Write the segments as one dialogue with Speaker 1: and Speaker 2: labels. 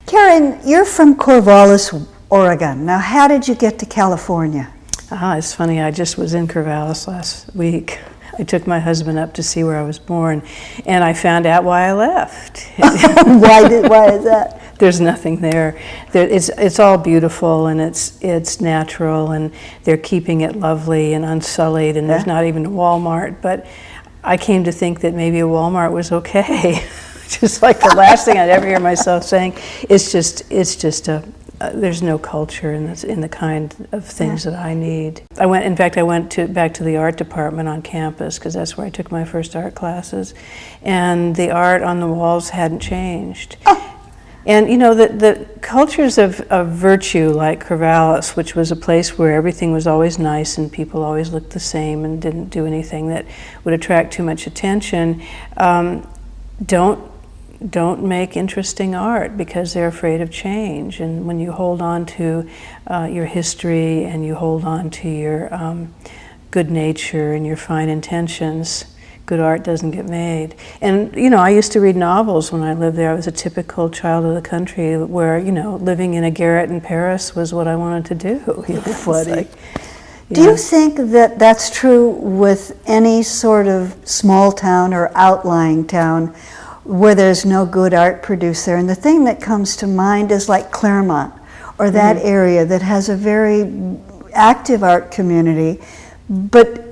Speaker 1: Karen, you're from Corvallis, Oregon. Now, how did you get to California?
Speaker 2: It's funny, I just was in Corvallis last week. I took my husband up to see where I was born, and I found out why I left.
Speaker 1: Why is that?
Speaker 2: There's nothing there. It's all beautiful, and it's natural, and they're keeping it lovely and unsullied, and there's not even a Walmart. But I came to think that maybe a Walmart was okay. Just like the last thing I'd ever hear myself saying. It's just there's no culture in the kind of things that I need. In fact, I went back to the art department on campus because that's where I took my first art classes, and the art on the walls hadn't changed. Oh. And you know, the cultures of virtue, like Corvallis, which was a place where everything was always nice and people always looked the same and didn't do anything that would attract too much attention, don't make interesting art because they're afraid of change. And when you hold on to your history and you hold on to your good nature and your fine intentions, good art doesn't get made. And you know, I used to read novels when I lived there. I was a typical child of the country where, you know, living in a garret in Paris was what I wanted to do.
Speaker 1: Do you think that that's true with any sort of small town or outlying town where there's no good art producer? And the thing that comes to mind is like Claremont, or that area that has a very active art community, but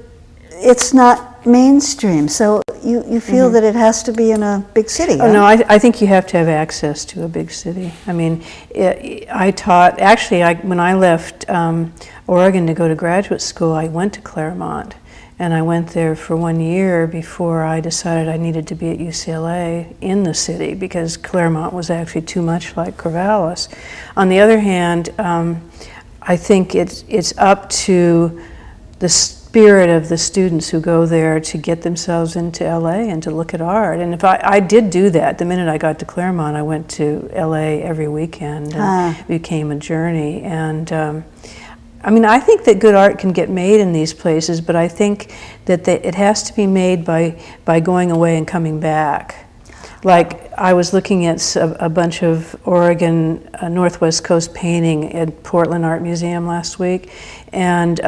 Speaker 1: it's not mainstream. So you feel that it has to be in a big city.
Speaker 2: Oh, no, I think you have to have access to a big city. I mean, I taught, actually, when I left Oregon to go to graduate school, I went to Claremont. And I went there for 1 year before I decided I needed to be at UCLA in the city because Claremont was actually too much like Corvallis. On the other hand, I think it's up to the spirit of the students who go there to get themselves into LA and to look at art. And if I did do that, the minute I got to Claremont, I went to LA every weekend and it became a journey. And I mean, I think that good art can get made in these places, but I think that it has to be made by going away and coming back. Like, I was looking at a bunch of Oregon Northwest Coast painting at Portland Art Museum last week, and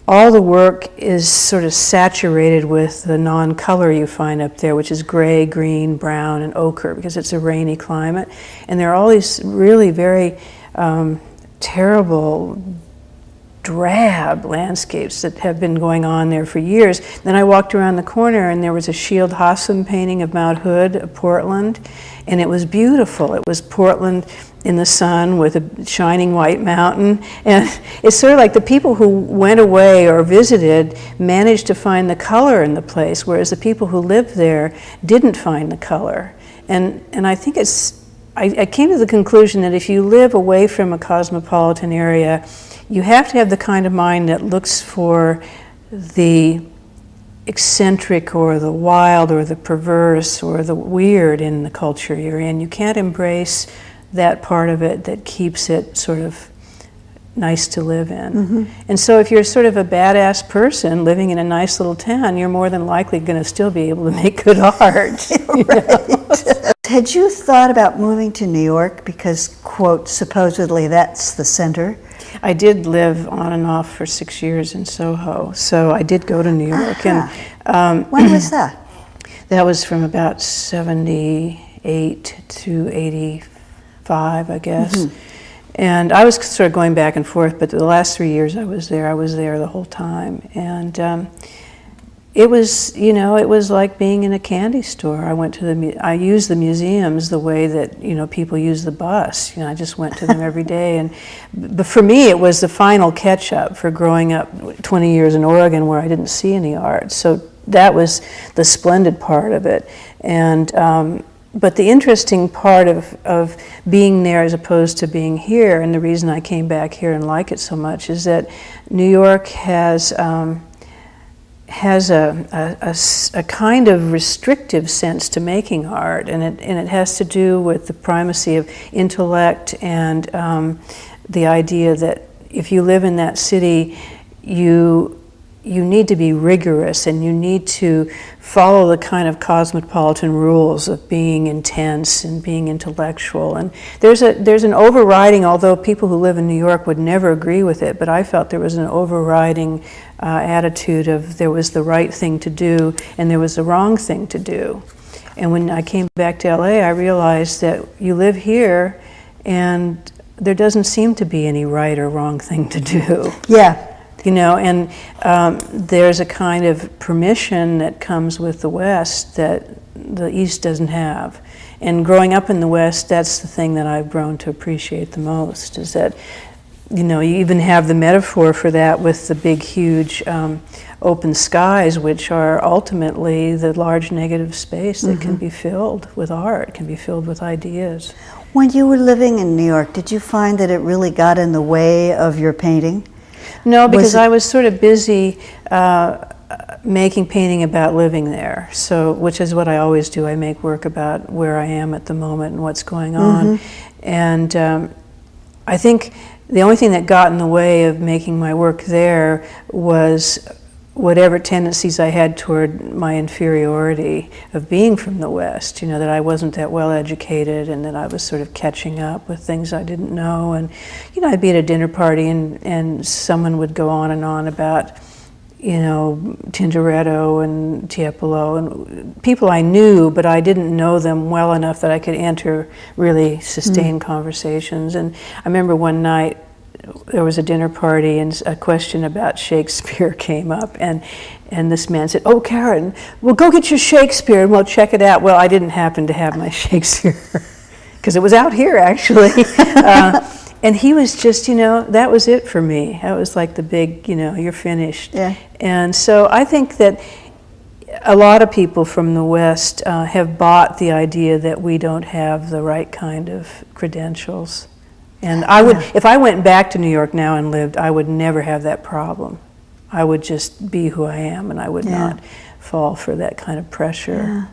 Speaker 2: all the work is sort of saturated with the non-color you find up there, which is gray, green, brown, and ochre, because it's a rainy climate. And there are all these really very terrible, drab landscapes that have been going on there for years. Then I walked around the corner and there was a Shield Hassam painting of Mount Hood of Portland, and it was beautiful. It was Portland in the sun with a shining white mountain, and it's sort of like the people who went away or visited managed to find the color in the place, whereas the people who lived there didn't find the color. And I think I came to the conclusion that if you live away from a cosmopolitan area, you have to have the kind of mind that looks for the eccentric or the wild or the perverse or the weird in the culture you're in. You can't embrace that part of it that keeps it sort of nice to live in. And so if you're sort of a badass person living in a nice little town, you're more than likely going to still be able to make good art. You know?
Speaker 1: Had you thought about moving to New York because, quote, supposedly that's the center?
Speaker 2: I did live on and off for 6 years in Soho, so I did go to New York. And
Speaker 1: when was that?
Speaker 2: That was from about 78 to 85, I guess. And I was sort of going back and forth, but the last 3 years I was there the whole time. And it was, you know, it was like being in a candy store. I used the museums the way that, you know, people use the bus. You know, I just went to them every day. But for me, it was the final catch-up for growing up 20 years in Oregon where I didn't see any art. So that was the splendid part of it. And but the interesting part of being there as opposed to being here, and the reason I came back here and like it so much, is that New York has a kind of restrictive sense to making art, and it has to do with the primacy of intellect and the idea that if you live in that city, you you need to be rigorous and you need to follow the kind of cosmopolitan rules of being intense and being intellectual. And there's an overriding, although people who live in New York would never agree with it, but I felt there was an overriding attitude of there was the right thing to do and there was the wrong thing to do. And when I came back to LA, I realized that you live here and there doesn't seem to be any right or wrong thing to do.
Speaker 1: Yeah.
Speaker 2: You know, and there's a kind of permission that comes with the West that the East doesn't have. And growing up in the West, that's the thing that I've grown to appreciate the most, is that, you know, you even have the metaphor for that with the big, huge open skies, which are ultimately the large negative space that can be filled with art, can be filled with ideas.
Speaker 1: When you were living in New York, did you find that it really got in the way of your painting?
Speaker 2: No, because I was sort of busy making painting about living there, so which is what I always do. I make work about where I am at the moment and what's going on. And I think the only thing that got in the way of making my work there was whatever tendencies I had toward my inferiority of being from the West, you know, that I wasn't that well educated and that I was sort of catching up with things I didn't know. And, you know, I'd be at a dinner party and someone would go on and on about, you know, Tintoretto and Tiepolo and people I knew, but I didn't know them well enough that I could enter really sustained conversations. And I remember one night, there was a dinner party and a question about Shakespeare came up and this man said, "Oh, Karen, well, go get your Shakespeare and we'll check it out." Well, I didn't happen to have my Shakespeare because it was out here actually. And he was just, you know, that was it for me. That was like the big, you know, you're finished. Yeah. And so I think that a lot of people from the West have bought the idea that we don't have the right kind of credentials. And I would, if I went back to New York now and lived, I would never have that problem. I would just be who I am, and I would not fall for that kind of pressure.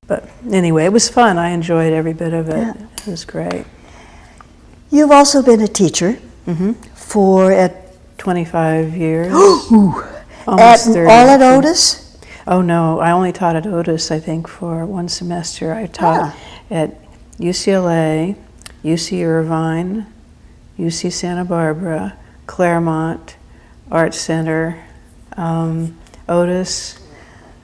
Speaker 2: But anyway, it was fun. I enjoyed every bit of it. It was great.
Speaker 1: You've also been a teacher for
Speaker 2: 25 years.
Speaker 1: Almost 30. All at Otis?
Speaker 2: Oh no, I only taught at Otis, I think, for one semester. I taught at UCLA, UC Irvine, UC Santa Barbara, Claremont, Art Center, Otis.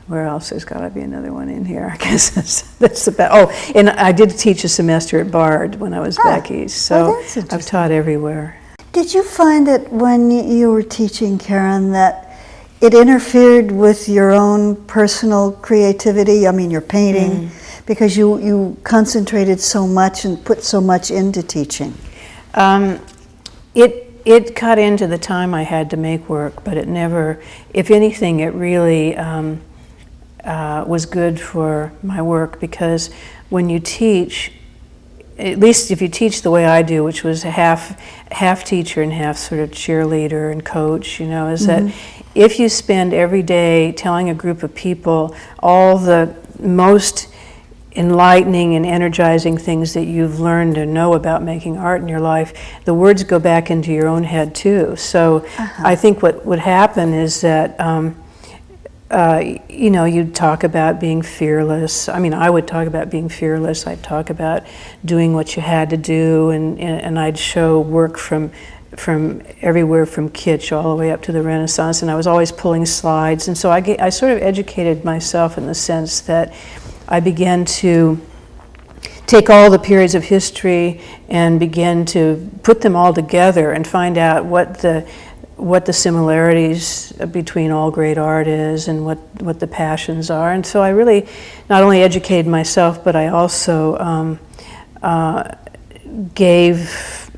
Speaker 2: Where else? There's got to be another one in here. I guess that's about. Oh, and I did teach a semester at Bard when I was back east. So I've taught everywhere.
Speaker 1: Did you find that when you were teaching, Karen, that it interfered with your own personal creativity? I mean, your painting. Because you concentrated so much and put so much into teaching.
Speaker 2: It cut into the time I had to make work, but it never, if anything, it really was good for my work, because when you teach, at least if you teach the way I do, which was half teacher and half sort of cheerleader and coach, you know, is that if you spend every day telling a group of people all the most enlightening and energizing things that you've learned to know about making art in your life, the words go back into your own head too. So I think what would happen is that, you know, you'd talk about being fearless. I mean, I would talk about being fearless. I'd talk about doing what you had to do, and I'd show work from everywhere from kitsch all the way up to the Renaissance, and I was always pulling slides. And so I sort of educated myself in the sense that I began to take all the periods of history and begin to put them all together and find out what the similarities between all great art is and what the passions are. And so I really not only educated myself, but I also gave,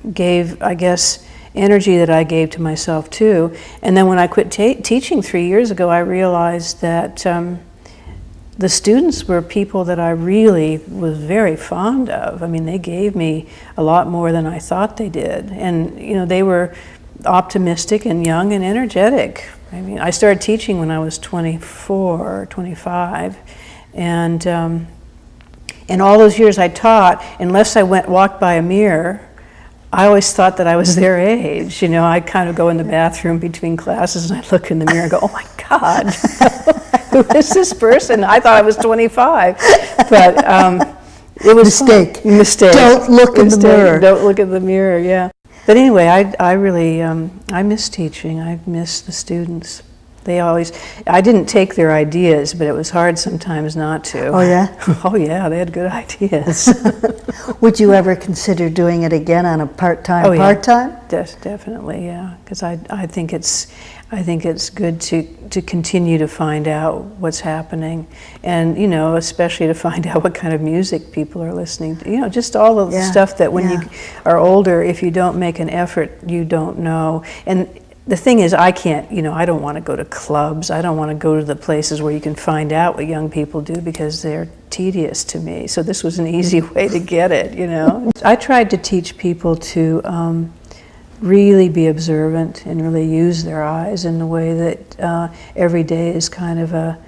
Speaker 2: I guess, energy that I gave to myself too. And then when I quit teaching 3 years ago, I realized that the students were people that I really was very fond of. I mean, they gave me a lot more than I thought they did. And, you know, they were optimistic and young and energetic. I mean, I started teaching when I was 24 or 25. And all those years I taught, unless I walked by a mirror, I always thought that I was their age. You know, I'd kind of go in the bathroom between classes and I'd look in the mirror and go, oh my God, who is this person? I thought I was 25. But it was
Speaker 1: Mistake.
Speaker 2: fun. Mistake.
Speaker 1: Don't look in the mirror.
Speaker 2: Don't look in the mirror, yeah. But anyway, I really, I miss teaching. I miss the students. I didn't take their ideas, but it was hard sometimes not to.
Speaker 1: Oh, yeah?
Speaker 2: Oh, yeah, they had good ideas.
Speaker 1: Would you ever consider doing it again on a part-time?
Speaker 2: Oh, yeah.
Speaker 1: Part-time?
Speaker 2: Definitely, yeah. Because I think it's good to continue to find out what's happening, and you know, especially to find out what kind of music people are listening to. You know, just all of the stuff that when you are older, if you don't make an effort, you don't know. And the thing is, I can't, you know, I don't want to go to clubs. I don't want to go to the places where you can find out what young people do because they're tedious to me. So this was an easy way to get it, you know. I tried to teach people to really be observant and really use their eyes in the way that every day is kind of a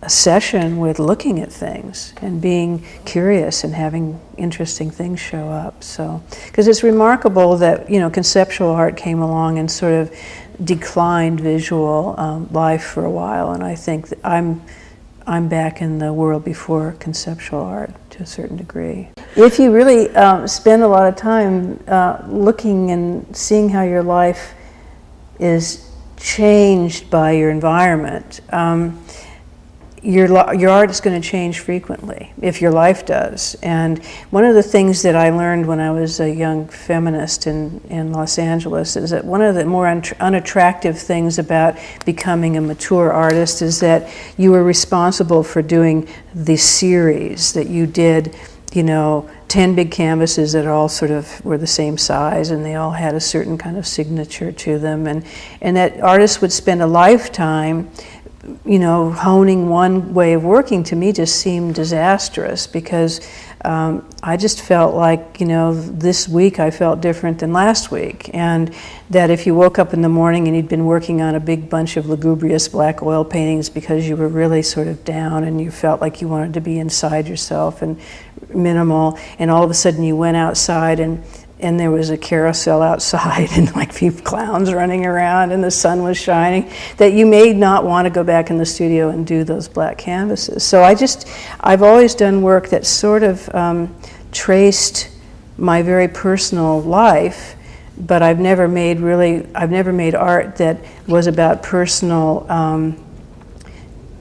Speaker 2: session with looking at things and being curious and having interesting things show up. So, because it's remarkable that, you know, conceptual art came along and sort of declined visual life for a while, and I think that I'm back in the world before conceptual art to a certain degree. If you really spend a lot of time looking and seeing how your life is changed by your environment, your art is going to change frequently, if your life does. And one of the things that I learned when I was a young feminist in Los Angeles is that one of the more unattractive things about becoming a mature artist is that you were responsible for doing the series that you did, you know, 10 big canvases that all sort of were the same size and they all had a certain kind of signature to them. And that artists would spend a lifetime, you know, honing one way of working. To me just seemed disastrous because I just felt like, you know, this week I felt different than last week, and that if you woke up in the morning and you'd been working on a big bunch of lugubrious black oil paintings because you were really sort of down and you felt like you wanted to be inside yourself and minimal, and all of a sudden you went outside and there was a carousel outside and like few clowns running around and the sun was shining, that you may not want to go back in the studio and do those black canvases. So I've always done work that sort of traced my very personal life, but I've never made art that was about personal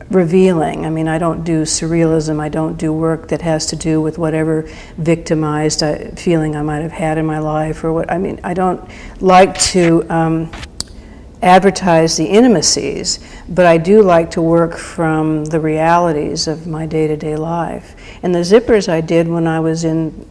Speaker 2: revealing. I mean, I don't do surrealism. I don't do work that has to do with whatever victimized feeling I might have had in my life, or what. I mean, I don't like to advertise the intimacies, but I do like to work from the realities of my day-to-day life. And the zippers I did when I was in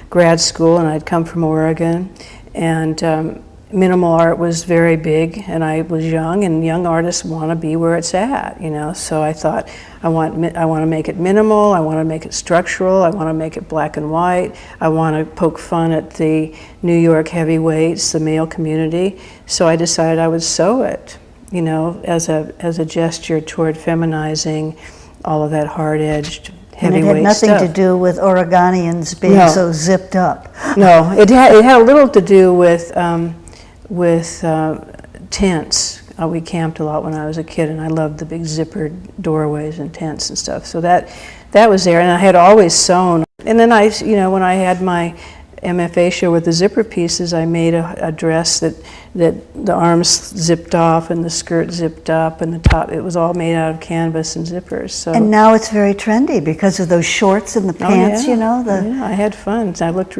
Speaker 2: grad school, and I'd come from Oregon, and minimal art was very big, and I was young, and young artists want to be where it's at, you know. So I thought, I want to make it minimal, I want to make it structural, I want to make it black and white, I want to poke fun at the New York heavyweights, the male community. So I decided I would sew it, you know, as a gesture toward feminizing all of that hard-edged heavyweight stuff. And it had
Speaker 1: nothing to do with Oregonians being so zipped up.
Speaker 2: No, it had a little to do with tents. We camped a lot when I was a kid, and I loved the big zippered doorways and tents and stuff. So that was there, and I had always sewn. And then you know, when I had my MFA show with the zipper pieces, I made a dress that the arms zipped off and the skirt zipped up and the top, it was all made out of canvas and zippers. So. And
Speaker 1: now it's very trendy because of those shorts and the pants, you know.
Speaker 2: Yeah, I had fun. I looked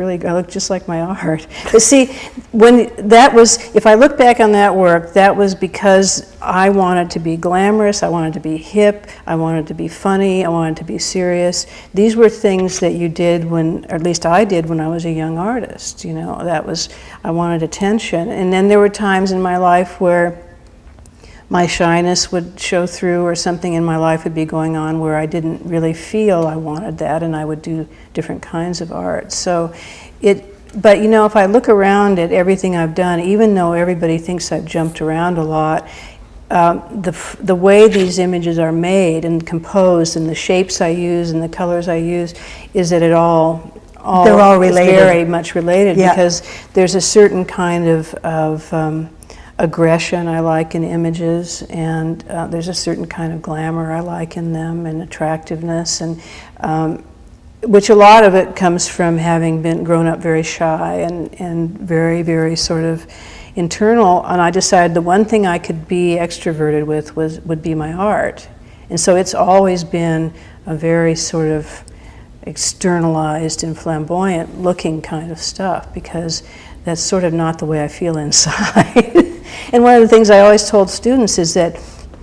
Speaker 2: just like my art. But see, if I look back on that work, that was because I wanted to be glamorous, I wanted to be hip, I wanted to be funny, I wanted to be serious. These were things that you did or at least I did when I was a young artist, you know. I wanted attention. And then there were times in my life where my shyness would show through, or something in my life would be going on where I didn't really feel I wanted that, and I would do different kinds of art. So but you know, if I look around at everything I've done, even though everybody thinks I've jumped around a lot, the way these images are made and composed and the shapes I use and the colors I use is that it all
Speaker 1: they're all related.
Speaker 2: Very much related,
Speaker 1: Yeah.
Speaker 2: because there's a certain kind of aggression I like in images, and there's a certain kind of glamour I like in them, and attractiveness, and which a lot of it comes from having been grown up very shy and very, very sort of internal. And I decided the one thing I could be extroverted with would be my art. And so it's always been a very sort of externalized and flamboyant looking kind of stuff, because that's sort of not the way I feel inside. And one of the things I always told students is that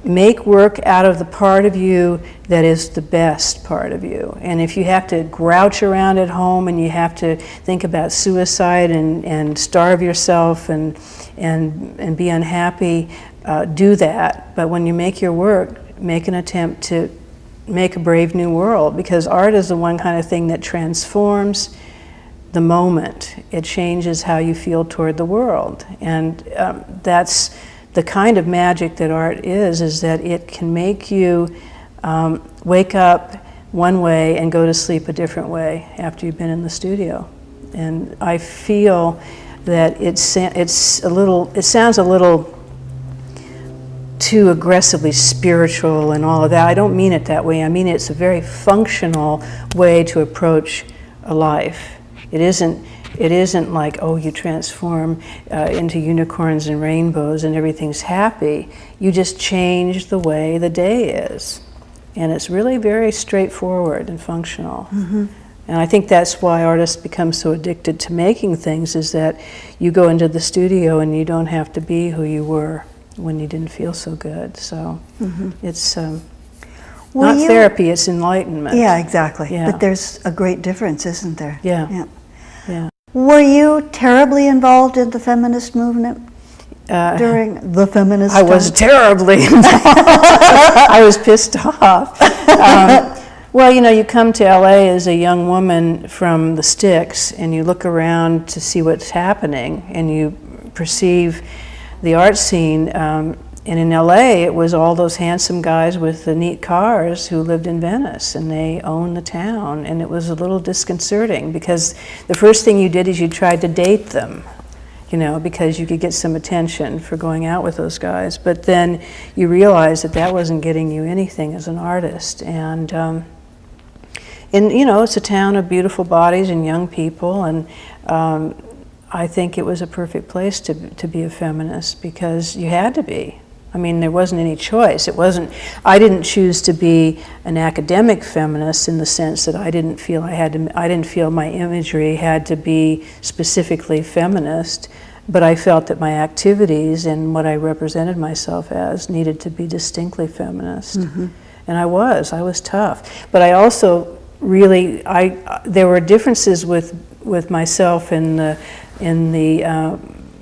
Speaker 2: make work out of the part of you that is the best part of you. And if you have to grouch around at home and you have to think about suicide and starve yourself and be unhappy, do that. But when you make your work, make an attempt to make a brave new world, because art is the one kind of thing that transforms the moment. It changes how you feel toward the world. And that's the kind of magic that art is that it can make you wake up one way and go to sleep a different way after you've been in the studio. And I feel that it sounds a little too aggressively spiritual and all of that. I don't mean it that way. I mean it's a very functional way to approach a life. It isn't like, oh, you transform into unicorns and rainbows and everything's happy. You just change the way the day is. And it's really very straightforward and functional. Mm-hmm. And I think that's why artists become so addicted to making things, is that you go into the studio and you don't have to be who you were when you didn't feel so good. So it's not therapy, it's enlightenment.
Speaker 1: Yeah, exactly.
Speaker 2: Yeah.
Speaker 1: But there's a great difference, isn't there?
Speaker 2: Yeah. Yeah.
Speaker 1: Were you terribly involved in the feminist movement during the feminist
Speaker 2: I was terribly involved. I was pissed off. Well, you know, you come to LA as a young woman from the sticks and you look around to see what's happening and you perceive the art scene. And in LA, it was all those handsome guys with the neat cars who lived in Venice, and they owned the town. And it was a little disconcerting, because the first thing you did is you tried to date them, you know, because you could get some attention for going out with those guys. But then you realized that that wasn't getting you anything as an artist. And you know, it's a town of beautiful bodies and young people, and I think it was a perfect place to be a feminist, because you had to be. I mean, there wasn't any choice. I didn't choose to be an academic feminist in the sense that I didn't feel my imagery had to be specifically feminist, but I felt that my activities and what I represented myself as needed to be distinctly feminist. Mm-hmm. And I was tough. But I also really, there were differences with myself in the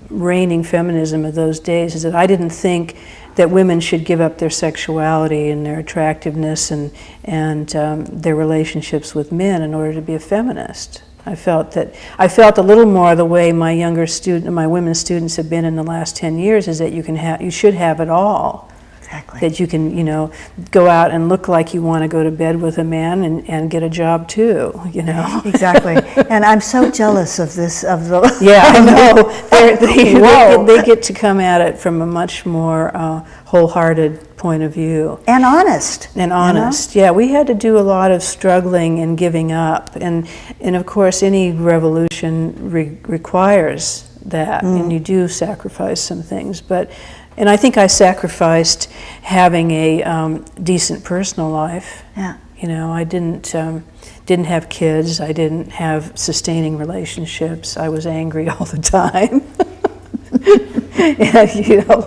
Speaker 2: reigning feminism of those days, is that I didn't think that women should give up their sexuality and their attractiveness and their relationships with men in order to be a feminist. I felt a little more the way my women students have been in the last 10 years, is that you should have it all.
Speaker 1: Exactly.
Speaker 2: That you can, you know, go out and look like you want to go to bed with a man and get a job too, you know.
Speaker 1: Exactly. And I'm so jealous of this, of the...
Speaker 2: Yeah, I know. They get to come at it from a much more wholehearted point of view.
Speaker 1: And honest.
Speaker 2: And honest, you know? Yeah. We had to do a lot of struggling and giving up. And of course, any revolution requires that, and you do sacrifice some things. And I think I sacrificed having a decent personal life. Yeah. You know, I didn't have kids. I didn't have sustaining relationships. I was angry all the time. And, you know,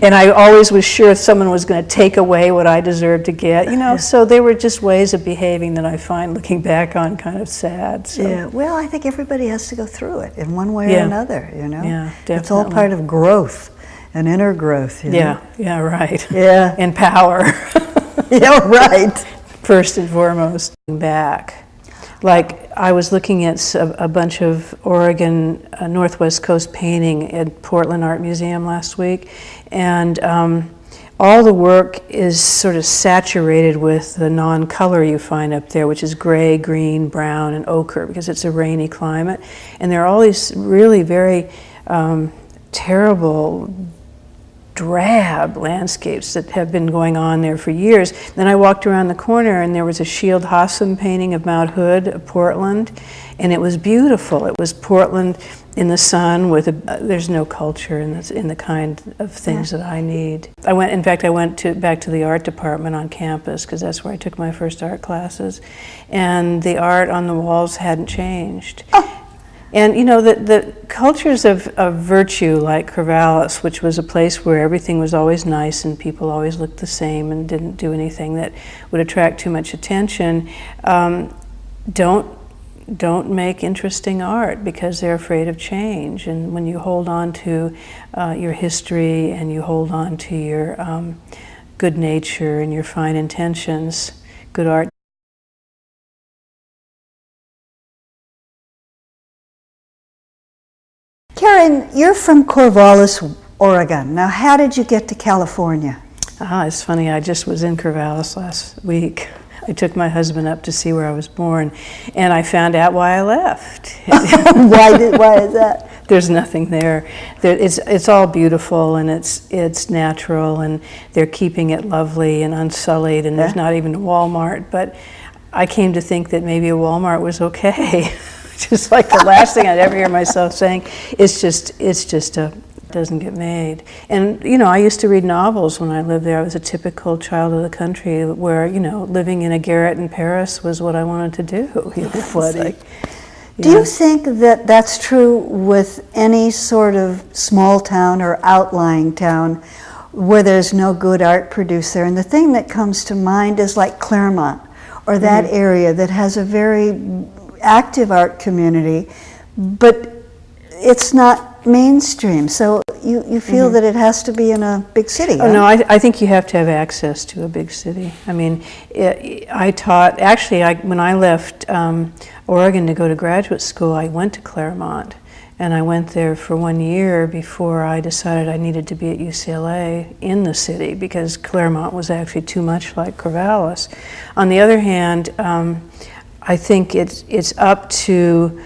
Speaker 2: and I always was sure someone was going to take away what I deserved to get. You know, so they were just ways of behaving that I find, looking back on, kind of sad. So.
Speaker 1: Yeah. Well, I think everybody has to go through it in one way or another. You know.
Speaker 2: Yeah, definitely.
Speaker 1: It's all part of growth. An inner growth, you know?
Speaker 2: Yeah, right.
Speaker 1: Yeah.
Speaker 2: And power.
Speaker 1: Yeah, right.
Speaker 2: First and foremost. Back. Like, I was looking at a bunch of Oregon Northwest Coast painting at Portland Art Museum last week, and all the work is sort of saturated with the non-color you find up there, which is gray, green, brown, and ochre, because it's a rainy climate. And there are all these really very terrible, drab landscapes that have been going on there for years. Then I walked around the corner and there was a Shield Hassam painting of Mount Hood of Portland, and it was beautiful. It was Portland in the sun with there's no culture in the kind of things that I need. In fact, I went back to the art department on campus, because that's where I took my first art classes, and the art on the walls hadn't changed. And you know, the cultures of virtue, like Corvallis, which was a place where everything was always nice and people always looked the same and didn't do anything that would attract too much attention, don't make interesting art because they're afraid of change. And when you hold on to your history and you hold on to your good nature and your fine intentions, good art.
Speaker 1: Karen, you're from Corvallis, Oregon. Now, how did you get to California?
Speaker 2: It's funny, I just was in Corvallis last week. I took my husband up to see where I was born, and I found out why I left.
Speaker 1: Why is that?
Speaker 2: There's nothing there. It's all beautiful, and it's natural, and they're keeping it lovely and unsullied, and there's not even a Walmart. But I came to think that maybe a Walmart was okay. Just like the last thing I'd ever hear myself saying, doesn't get made. And you know, I used to read novels when I lived there. I was a typical child of the country where, you know, living in a garret in Paris was what I wanted to do.
Speaker 1: Do you think that that's true with any sort of small town or outlying town where there's no good art producer? And the thing that comes to mind is like Claremont, or that area that has a very active art community, but it's not mainstream. So you feel that it has to be in a big city.
Speaker 2: Oh, no, I think you have to have access to a big city. I mean, when I left Oregon to go to graduate school, I went to Claremont, and I went there for 1 year before I decided I needed to be at UCLA in the city, because Claremont was actually too much like Corvallis. On the other hand, I think it's up to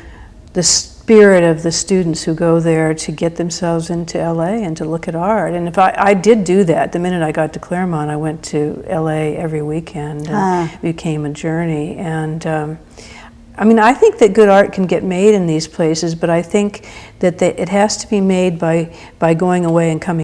Speaker 2: the spirit of the students who go there to get themselves into LA and to look at art. And if I did do that, the minute I got to Claremont, I went to LA every weekend, and it became a journey. And I mean, I think that good art can get made in these places, but I think that it has to be made by going away and coming